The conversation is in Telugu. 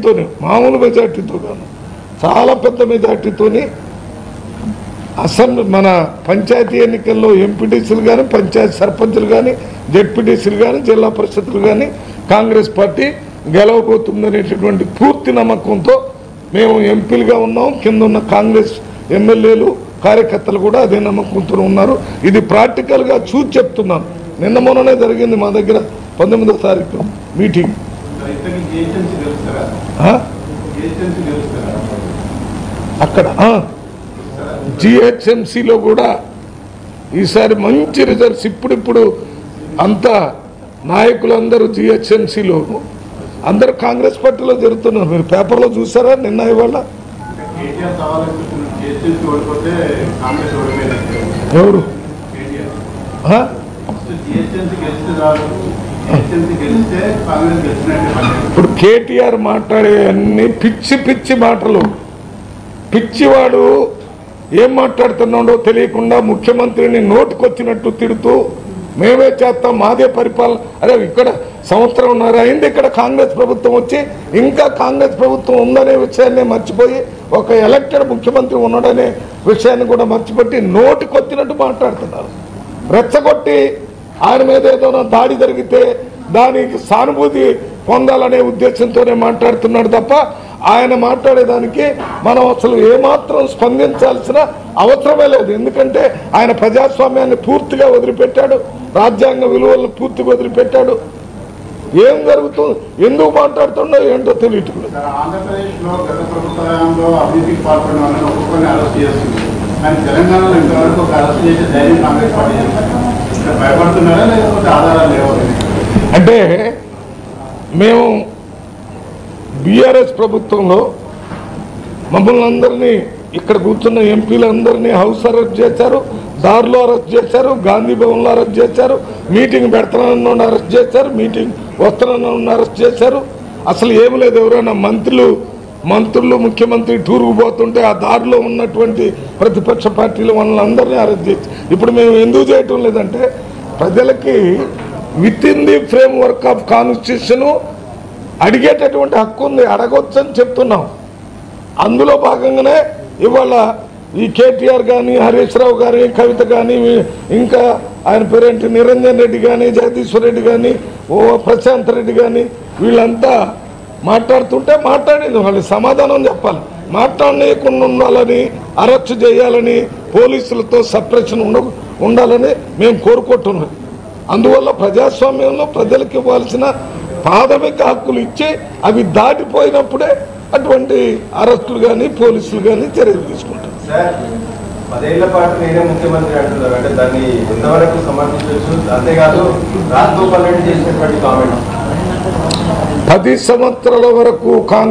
మెజార్టీతోనే, మామూలు మెజార్టీతో కాదు, చాలా పెద్ద మెజార్టీతోని అసెంబ్లీ మన పంచాయతీ ఎన్నికల్లో ఎంపీటీసీలు కానీ, పంచాయతీ సర్పంచులు కానీ, జెడ్పీటీసీలు కానీ, జిల్లా పరిషత్తులు కానీ కాంగ్రెస్ పార్టీ గెలవబోతుందనేటటువంటి పూర్తి నమ్మకంతో మేము ఎంపీలుగా ఉన్నాం. కింద ఉన్న కాంగ్రెస్ ఎమ్మెల్యేలు కార్యకర్తలు కూడా అదే నమ్మకంతో ఉన్నారు. ఇది ప్రాక్టికల్గా చూసి చెప్తున్నాను. నిన్న మొన్ననే జరిగింది మా దగ్గర 19వ తారీఖు మీటింగ్. అక్కడ జిహెచ్ఎంసీలో కూడా ఈసారి మంచి రిజల్ట్స్. ఇప్పుడిప్పుడు అంతా నాయకులందరూ జిహెచ్ఎంసీలో అందరూ కాంగ్రెస్ పార్టీలో జరుగుతున్నారు. మీరు పేపర్లో చూసారా నిన్న ఇవాళ? ఎవరు? ఇప్పుడు కేటీఆర్ మాట్లాడే అన్ని పిచ్చి పిచ్చి మాటలు. పిచ్చివాడు ఏం మాట్లాడుతున్నాడో తెలియకుండా ముఖ్యమంత్రిని నోటుకొచ్చినట్టు తిడుతూ మేమే చేస్తాం, మాదే పరిపాలన. అరే ఇక్కడ సంవత్సరంన్నర అయింది ఇక్కడ కాంగ్రెస్ ప్రభుత్వం వచ్చి, ఇంకా కాంగ్రెస్ ప్రభుత్వం ఉందనే విషయాన్ని మర్చిపోయి ఒక ఎలక్టెడ్ ముఖ్యమంత్రి ఉన్నాడనే విషయాన్ని కూడా మర్చిపెట్టి నోటికొచ్చినట్టు మాట్లాడుతున్నారు. రెచ్చగొట్టి ఆయన మీద ఏదైనా దాడి జరిగితే దానికి సానుభూతి పొందాలనే ఉద్దేశంతోనే మాట్లాడుతున్నాడు తప్ప ఆయన మాట్లాడేదానికి మనం అసలు ఏమాత్రం స్పందించాల్సిన అవసరమే లేదు. ఎందుకంటే ఆయన ప్రజాస్వామ్యాన్ని పూర్తిగా వదిలిపెట్టాడు, రాజ్యాంగ విలువలను పూర్తిగా వదిలిపెట్టాడు. ఏం జరుగుతుంది, ఎందుకు మాట్లాడుతుండో ఏంటో తెలియట్లేదు. అంటే మేము బీఆర్ఎస్ ప్రభుత్వంలో మమ్మల్ని అందరినీ ఇక్కడ కూర్చున్న ఎంపీలందరినీ హౌస్ అరెస్ట్ చేశారు, దారిలో అరెస్ట్ చేశారు, గాంధీ భవన్లో అరెస్ట్ చేశారు, మీటింగ్ పెడతానన్న అరెస్ట్ చేశారు, మీటింగ్ వస్తానన్న అరెస్ట్ చేశారు. అసలు ఏమి లేదు. ఎవరైనా మంత్రులు ముఖ్యమంత్రి టూర్కు పోతుంటే ఆ దారిలో ఉన్నటువంటి ప్రతిపక్ష పార్టీలు వాళ్ళందరినీ అరెస్ట్ చేసి ఇప్పుడు మేము ఎందుకు చేయటం లేదంటే ప్రజలకి within the framework of constitution అడిగేటటువంటి హక్కు ఉంది, అడగొచ్చని చెప్తున్నాం. అందులో భాగంగానే ఇవాళ ఈ కేటీఆర్ కానీ, హరీష్ రావు గారి, కవిత కానీ, ఇంకా ఆయన పేరేంటి నిరంజన్ రెడ్డి కానీ, జగదీశ్వర్ రెడ్డి కానీ, ప్రశాంత్ రెడ్డి కానీ వీళ్ళంతా మాట్లాడుతుంటే మాట్లాడేది వాళ్ళు సమాధానం చెప్పాలి. మాట్లాడనీయకుండా ఉండాలని, అరెస్ట్ చేయాలని, పోలీసులతో సప్రెషన్ ఉండాలని మేము కోరుకుంటున్నాం. అందువల్ల ప్రజాస్వామ్యంలో ప్రజలకు ఇవ్వాల్సిన ప్రాథమిక హక్కులు ఇచ్చి అవి దాటిపోయినప్పుడే అటువంటి అరెస్టులు కానీ పోలీసులు కానీ చర్యలు తీసుకుంటారు. 10 ఏళ్ల పాటు నేనే ముఖ్యమంత్రి అంటున్నారు, అంటే దాన్ని ఎంతవరకు సమర్థించవచ్చు? అంతేకాదు రాజగోపాల్ రెడ్డి చేసినటువంటి కామెంట్ 10 సంవత్సరాల వరకు కాంగ్రెస్